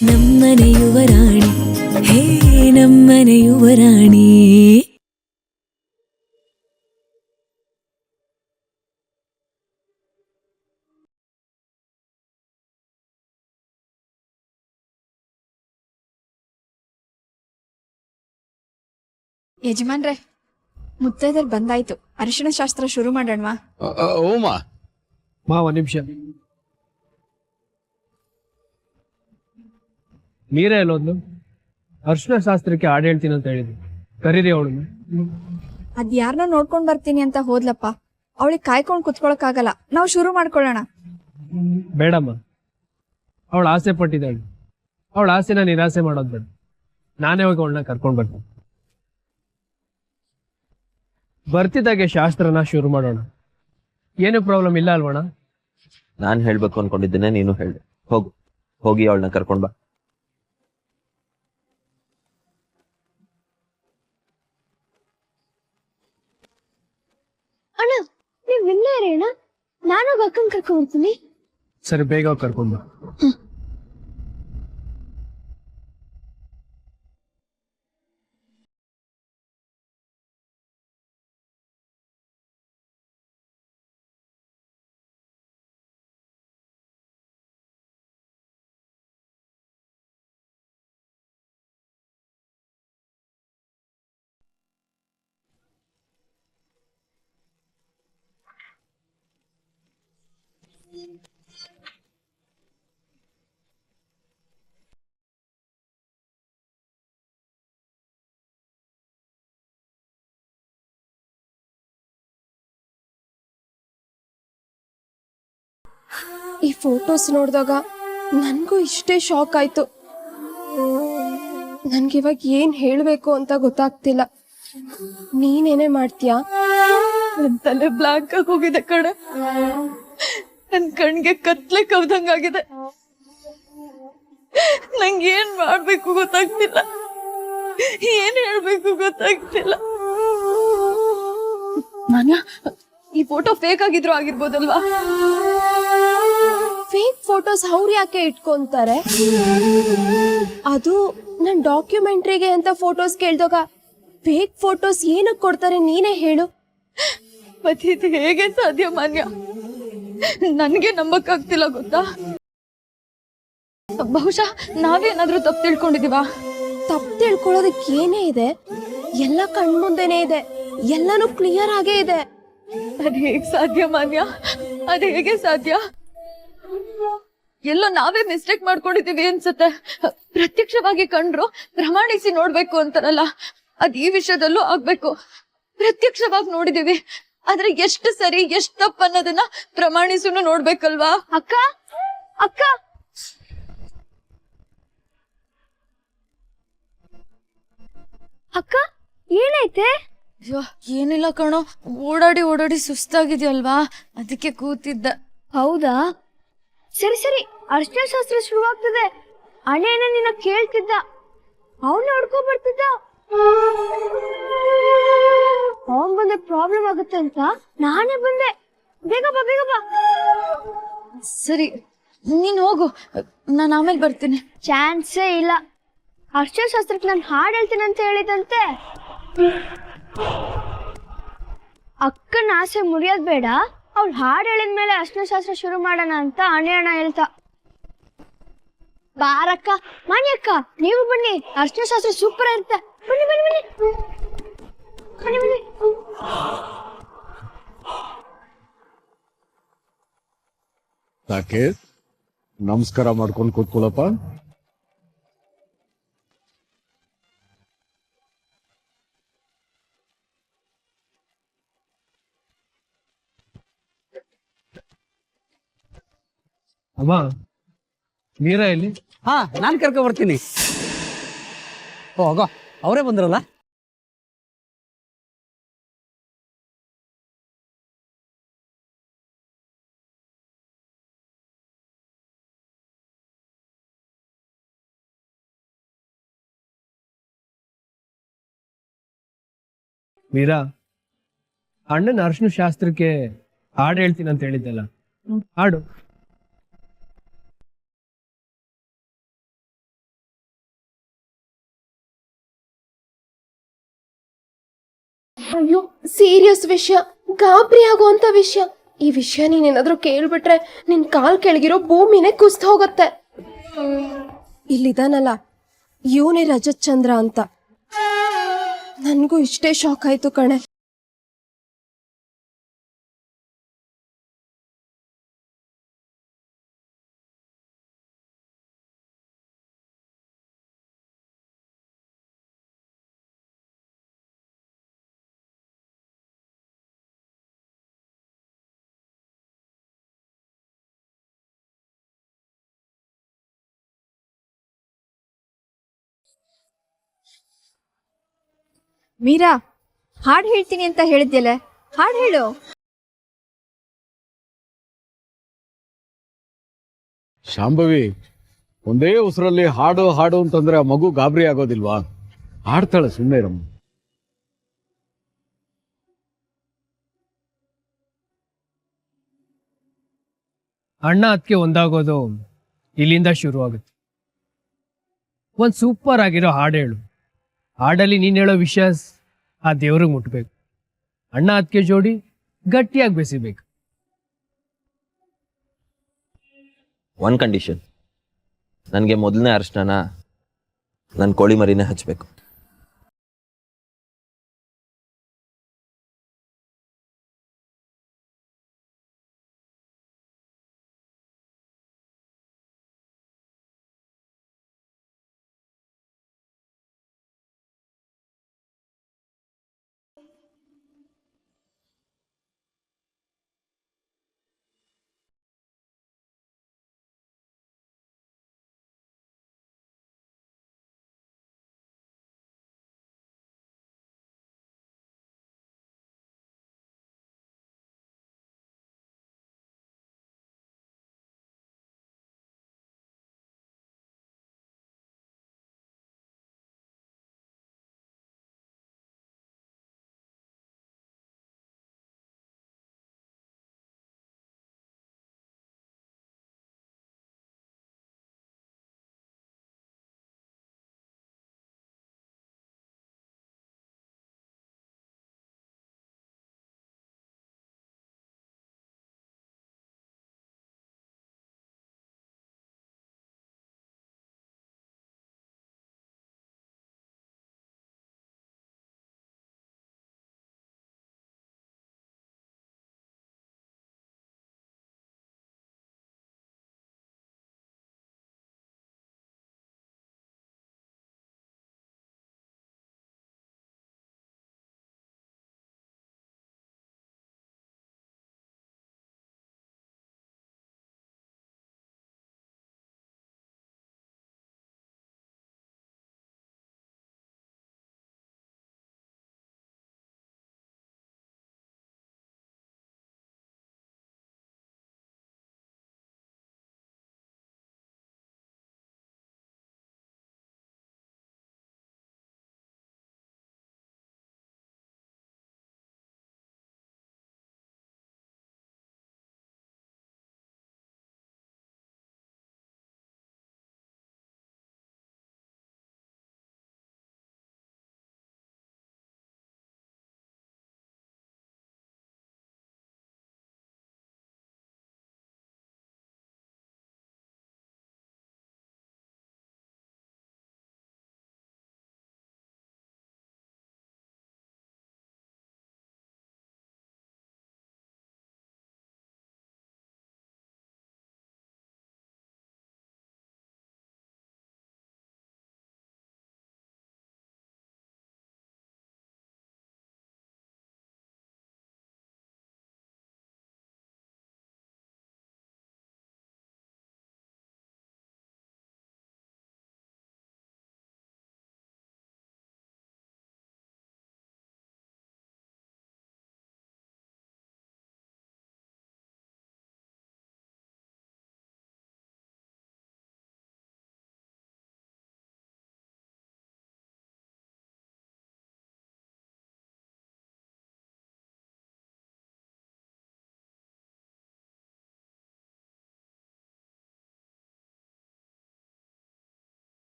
ನಮ್ಮನೆ ಯುವರಾಣಿ ಹೇ ನಮ್ಮನೆ ಯುವರಾಣಿ. ಯಜಮಾನ್ರೆ, ಮುತ್ತೈದರ್ ಬಂದಾಯ್ತು. ಅರಿಶಿಣ ಶಾಸ್ತ್ರ ಶುರು ಮಾಡೋಣವಾ? ಓಮಾ ಒಂದ್ ನಿಮಿಷ. ಮೀರಾ ಎಲ್ಲೋದ್ಲು? ಅರ್ಶಿನ ಶಾಸ್ತ್ರಕ್ಕೆ ಹಾಡು ಹೇಳ್ತೀನಿ ಅಂತ ಹೇಳಿದ್ವಿ, ಕರೀರಿ ಅವಳನ್ನ. ಅದ್ ಯಾರನ್ನ ನೋಡ್ಕೊಂಡ್ ಬರ್ತೀನಿ ಅಂತ ಹೋದ್ಲಪ್ಪ. ಅವಳಿಗೆ ಕಾಯ್ಕೊಂಡ್ ಕುತ್ಕೊಳಕ್ ಆಗಲ್ಲ, ನಾವು ಶುರು ಮಾಡ್ಕೊಳ್ಳೋಣ. ಬೇಡಮ್ಮ, ಅವಳು ಆಸೆ ಪಟ್ಟಿದ್ದಾಳೆ. ಅವಳ ಆಸೆನ ನಿರಾಸೆ ಮಾಡೋದ್ ಬೇಡ. ನಾನೇ ಹೋಗಿ ಅವಳನ್ನ ಕರ್ಕೊಂಡ್ ಬರ್ತೀನಿ. ಬರ್ತಿದ್ದಾಗೆ ಶಾಸ್ತ್ರನ ಶುರು ಮಾಡೋಣ. ಏನು ಪ್ರಾಬ್ಲಮ್ ಇಲ್ಲ ಅಲ್ವಣ? ನಾನ್ ಹೇಳ್ಬೇಕು ಅನ್ಕೊಂಡಿದ್ದೇನೆ, ನೀನು ಹೇಳ್ದೆ. ಹೋಗಿ ಅವಳನ್ನ ಕರ್ಕೊಂಡ್ ಬಾ. ಅಣ್ಣ, ನೀವ್ ಇಲ್ಲೇ ಇರಿ ಅಣ್ಣ, ನಾನು ಅಕ್ಕನ್ ಕರ್ಕೊಂಡ್ ಬರ್ತೀನಿ. ಸರಿ, ಬೇಗ ಹೋಗಿ ಕರ್ಕೊಂಡ್ ಬಾ. ಈ ಫೋಟೋಸ್ ನೋಡಿದಾಗ ನನ್ಗೂ ಇಷ್ಟೇ ಶಾಕ್ ಆಯ್ತು. ನನ್ಗಿವಾಗ ಏನ್ ಹೇಳ್ಬೇಕು ಅಂತ ಗೊತ್ತಾಗ್ತಿಲ್ಲ. ನೀನೇನೇ ಮಾಡ್ತೀಯಾ? ನನ್ ತಲೆ ಬ್ಲಾಕ್ ಆಗಿ ಹೋಗಿದೆ ಕಡೆ, ನನ್ ಕಣ್ಗೆ ಕತ್ಲೆ ಕವ್ದಂಗಾಗಿದೆ. ನಂಗೆ ಏನ್ ಮಾಡ್ಬೇಕು ಗೊತ್ತಾಗ್ತಿಲ್ಲ, ಏನ್ ಹೇಳ್ಬೇಕು ಗೊತ್ತಾಗ್ತಿಲ್ಲ. ಮಾನ್ಯ, ಈ ಫೋಟೋ ಫೇಕ್ ಆಗಿದ್ರು ಆಗಿರ್ಬೋದಲ್ವಾ? ಫೇಕ್ ಫೋಟೋಸ್ ಅವ್ರು ಯಾಕೆ ಇಟ್ಕೊಂತಾರೆ? ಅದು ನನ್ ಡಾಕ್ಯುಮೆಂಟ್ರಿಗೆ ಅಂತ ಫೋಟೋಸ್ ಕೇಳ್ದಾಗ ಫೇಕ್ ಫೋಟೋಸ್ ಏನಕ್ಕೆ ಕೊಡ್ತಾರೆ ನೀನೇ ಹೇಳು. ಮತ್ತೆ ಇದು ಹೇಗೆ ಸಾಧ್ಯ ಮಾನ್ಯ? ನನ್ಗೆ ನಂಬಕ್ಕಾಗ್ತಿಲ್ಲ ಗೊತ್ತಾ. ಬಹುಶಃ ನಾವೇನಾದ್ರೂ ತಪ್ಪು ತಿಳ್ಕೊಂಡಿದೀವ? ತಪ್ಪು ತಿಳ್ಕೊಳ್ಳೋದಕ್ಕೆ ಏನೇ ಇದೆ, ಎಲ್ಲ ಕಣ್ಮುಂದೆನೇ ಇದೆ, ಎಲ್ಲಾನು ಕ್ಲಿಯರ್ ಆಗೇ ಇದೆ. ಅದ್ ಹೇಗ್ ಸಾಧ್ಯ ಮಾನ್ಯ? ಅದ್ ಹೇಗೆ ಸಾಧ್ಯ? ಎಲ್ಲೋ ನಾವೇ ಮಿಸ್ಟೇಕ್ ಮಾಡ್ಕೊಂಡಿದೀವಿ ಅನ್ಸುತ್ತೆ. ಪ್ರತ್ಯಕ್ಷವಾಗಿ ಕಂಡ್ರು ಪ್ರಮಾಣಿಸಿ ನೋಡ್ಬೇಕು ಅಂತಾರಲ್ಲ, ಅದ್ ಈ ವಿಷಯದಲ್ಲೂ ಆಗ್ಬೇಕು. ಪ್ರತ್ಯಕ್ಷವಾಗಿ ನೋಡಿದೀವಿ, ಆದ್ರೆ ಎಷ್ಟು ಸರಿ ಎಷ್ಟು ತಪ್ಪು ಅನ್ನೋದನ್ನ ಪ್ರಮಾಣಿಸುನು ನೋಡ್ಬೇಕಲ್ವಾ? ಅಕ್ಕ ಅಕ್ಕ ಅಕ್ಕ, ಏನೈತೆ? ಏನಿಲ್ಲ ಕಣೋ, ಓಡಾಡಿ ಸುಸ್ತಾಗಿದ್ಯಲ್ವಾ, ಅದಕ್ಕೆ ಕೂತಿದ್ದ. ಹೌದಾ, ಸರಿ ಸರಿ. ಅರ್ಶಿನ ಶಾಸ್ತ್ರ ಶುರುವಾಗ್ತದೆ. ಅಣ್ಣೇನ ನಿನ್ನ ಕೇಳ್ತಿದ್ದ, ಅವನ್ನ ಹೊಡ್ಕೊ ಬರ್ತಿದ್ದ. ಅವನ್ ಬಂದ್ರೆ ಪ್ರಾಬ್ಲಮ್ ಆಗುತ್ತೆ ಅಂತ ನಾನೇ ಬಂದೆ. ಬೇಗ ಬಾ ಬೇಗ ಬಾ. ಸರಿ, ನೀನ್ ಹೋಗು, ನಾನು ಆಮೇಲೆ ಬರ್ತೀನಿ. ಚಾನ್ಸೇ ಇಲ್ಲ. ಅರ್ಶಿನ ಶಾಸ್ತ್ರಕ್ಕೆ ನಾನು ಹಾಡು ಹೇಳ್ತೀನಿ ಅಂತ ಹೇಳಿದಂತೆ. ಅಕ್ಕನ ಆಸೆ ಮುರಿಯೋದ್ ಬೇಡ, ಅವ್ಳು ಹಾಡು ಹೇಳಿದ್ಮೇಲೆ ಅರ್ಶಿನ ಶಾಸ್ತ್ರ ಶುರು ಮಾಡೋಣ ಅಂತ ಅಣ್ಣ ಹೇಳ್ತಾ. ಬಾರಕ್ಕ, ಮಾನ್ಯಕ್ಕ ನೀವು ಬನ್ನಿ, ಅರ್ಶಿನ ಶಾಸ್ತ್ರ ಸೂಪರ್ ಇರುತ್ತೆ. ಬನ್ನಿ ಬನ್ನಿ ಬನ್ನಿ ಬನ್ನಿ ಬನ್ನಿ. ಯಾಕೆ ನಮಸ್ಕಾರ ಮಾಡ್ಕೊಂಡು ಕೂತ್ಕೊಳ್ಳಪ್ಪ. ಅಮ್ಮ, ಮೀರಾ ಎಲ್ಲಿ? ನಾನ್ ಕರ್ಕೊ ಬರ್ತೀನಿ. ಹೋಗೋ, ಅವರೇ ಬಂದ್ರಲ್ಲ. ಮೀರಾ, ಅಣ್ಣನ ಅರ್ಶಿನ ಶಾಸ್ತ್ರಕ್ಕೆ ಹಾಡು ಹೇಳ್ತೀನಿ ಅಂತ ಹೇಳಿದ್ದಲ್ಲ, ಹಾಡು. ಅಯ್ಯೋ ಸೀರಿಯಸ್ ವಿಷಯ, ಗಾಬರಿ ಆಗುವಂತ ವಿಷಯ. ಈ ವಿಷಯ ನೀನೇನಾದ್ರೂ ಕೇಳ್ಬಿಟ್ರೆ ನಿನ್ ಕಾಲ್ ಕೆಳಗಿರೋ ಭೂಮಿನೇ ಕುಸ್ದು ಹೋಗುತ್ತೆ. ಇಲ್ಲಿದಾನಲ್ಲ, ಇವನೇ ರಜತ್ ಚಂದ್ರ ಅಂತ. ನನ್ಗೂ ಇಷ್ಟೇ ಶಾಕ್ ಆಯ್ತು ಕಣೆ. ಮೀರಾ, ಹಾಡ್ ಹೇಳ್ತೀನಿ ಅಂತ ಹೇಳಿದ್ಯಲ್ಲ, ಹಾಡ್ ಹೇಳು. ಶಾಂಭವಿ, ಒಂದೇ ಉಸಿರಲ್ಲಿ ಹಾಡು ಹಾಡು ಅಂತಂದ್ರೆ ಆ ಮಗು ಗಾಬರಿ ಆಗೋದಿಲ್ವಾ? ಹಾಡ್ತಾಳೆ, ಸುಮ್ಮನೆ ಇರಮ್ಮ. ಅಣ್ಣ ಅದಕ್ಕೆ ಒಂದಾಗೋದು ಇಲ್ಲಿಂದ ಶುರು ಆಗುತ್ತೆ. ಒಂದ್ ಸೂಪರ್ ಆಗಿರೋ ಹಾಡು ಹೇಳು. ಹಾಡಲ್ಲಿ ನೀನ್ ಹೇಳೋ ವಿಷಯ ಆ ದೇವ್ರಿಗೆ ಮುಟ್ಬೇಕು. ಅಣ್ಣ ಅದಕ್ಕೆ ಜೋಡಿ ಗಟ್ಟಿಯಾಗಿ ಬೆಸಿಬೇಕು. ಒನ್ ಕಂಡೀಷನ್, ನನಗೆ ಮೊದಲನೇ ಅರ್ಶನ ನನ್ನ ಕೋಳಿ ಮರಿನೇ ಹಚ್ಚಬೇಕು.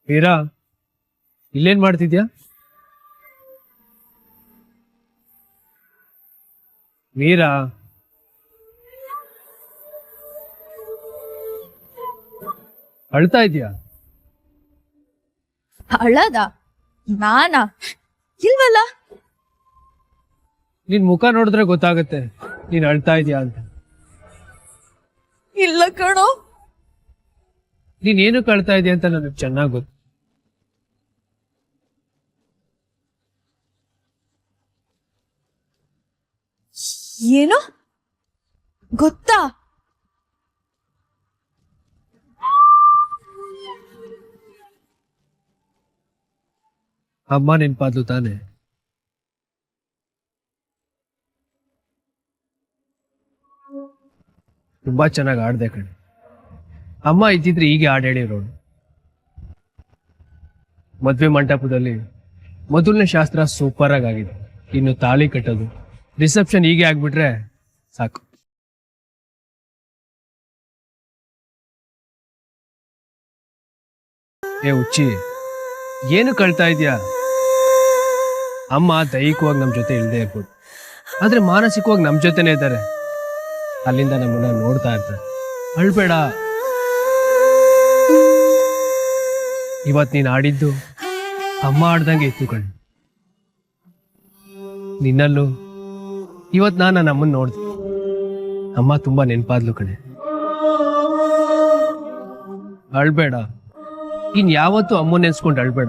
ಮೀರಾ ಇಲ್ಲೇನ್ ಮಾಡ್ತಿದ್ಯಾ? ಮೀರಾ ಅಳ್ತಾ ಇದ್ಯಾ? ಅಳದ ನಾನಾ? ಇಲ್ವಲ್ಲ. ನಿನ್ ಮುಖ ನೋಡಿದ್ರೆ ಗೊತ್ತಾಗತ್ತೆ ನೀನ್ ಅಳ್ತಾ ಇದ್ಯಾ ಅಂತ. ಇಲ್ಲ ಕಣೋ. ನೀನ್ ಏನು ಕಳ್ತಾ ಇದೀಯ ಅಂತ ನನಗೆ ಚೆನ್ನಾಗ್ ಗೊತ್ತು. ಏನು ಗೊತ್ತಾ? ಅಮ್ಮ ನೆನ್ಪಾದ್ಲು ತಾನೆ? ತುಂಬಾ ಚೆನ್ನಾಗಿ ಆಡ್ದೆ ಕಣೆ. ಅಮ್ಮ ಇದ್ದಿದ್ರೆ ಹೀಗೆ ಹಾಡು ಹೇಳಿರೋಳು. ಮದ್ವೆ ಮಂಟಪದಲ್ಲಿ ಮೊದಲನೇ ಶಾಸ್ತ್ರ ಸೂಪರ್ ಆಗಿದೆ. ಇನ್ನು ತಾಳಿ ಕಟ್ಟೋದು, ರಿಸೆಪ್ಷನ್ ಹೀಗೆ ಆಗ್ಬಿಟ್ರೆ ಸಾಕು. ಏ ಹುಚ್ಚಿ, ಏನು ಕಳ್ತಾ ಇದೆಯಾ? ಅಮ್ಮ ದೈಹಿಕವಾಗಿ ನಮ್ಮ ಜೊತೆ ಇಲ್ಲದೆ ಇರ್ಬೋದು, ಆದ್ರೆ ಮಾನಸಿಕವಾಗಿ ನಮ್ಮ ಜೊತೆನೇ ಇದ್ದಾರೆ. ಅಲ್ಲಿಂದ ನಮ್ಮನ್ನ ನೋಡ್ತಾ ಇರ್ತಾರೆ. ಅಳ್ಬೇಡ. ಇವತ್ ನೀನ್ ಆಡಿದ್ದು ಅಮ್ಮ ಆಡ್ದಂಗೆ ಇತ್ತು ಕಣ್. ನಿನ್ನಲ್ಲೂ ಇವತ್ ನಾನು ನನ್ನ ಅಮ್ಮನ್ ನೋಡ್ದೆ. ಅಮ್ಮ ತುಂಬಾ ನೆನ್ಪಾದ್ಲು ಕಣೆ. ಅಳ್ಬೇಡ. ಇನ್ ಯಾವತ್ತೂ ಅಮ್ಮನ್ ನೆನ್ಸ್ಕೊಂಡು ಅಳ್ಬೇಡ.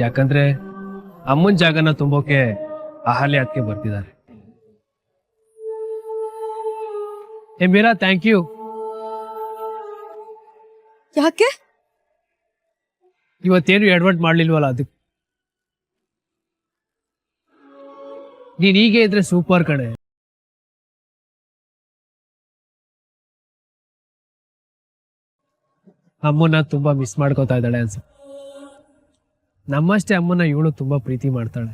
ಯಾಕಂದ್ರೆ ಅಮ್ಮನ್ ಜಾಗನ ತುಂಬೋಕೆ ಅಹಲ್ಯ ಅದಕ್ಕೆ ಬರ್ತಿದ್ದಾರೆ. ಏ ಮೀರಾ, ಥ್ಯಾಂಕ್ ಯು. ಯಾಕೆ? ಇವತ್ತೇನು ಎಡವಟ್ ಮಾಡ್ಲಿಲ್ವಲ್ಲ ಅದಕ್ಕೆ. ನೀನ್ ಹೀಗೆ ಇದ್ರೆ ಸೂಪರ್ ಕಣೆ. ಅಮ್ಮನ್ನ ತುಂಬಾ ಮಿಸ್ ಮಾಡ್ಕೋತಾ ಇದ್ದಾಳೆ ಅನ್ಸ. ನಮ್ಮಷ್ಟೇ ಅಮ್ಮನ್ನ ಇವಳು ತುಂಬಾ ಪ್ರೀತಿ ಮಾಡ್ತಾಳೆ.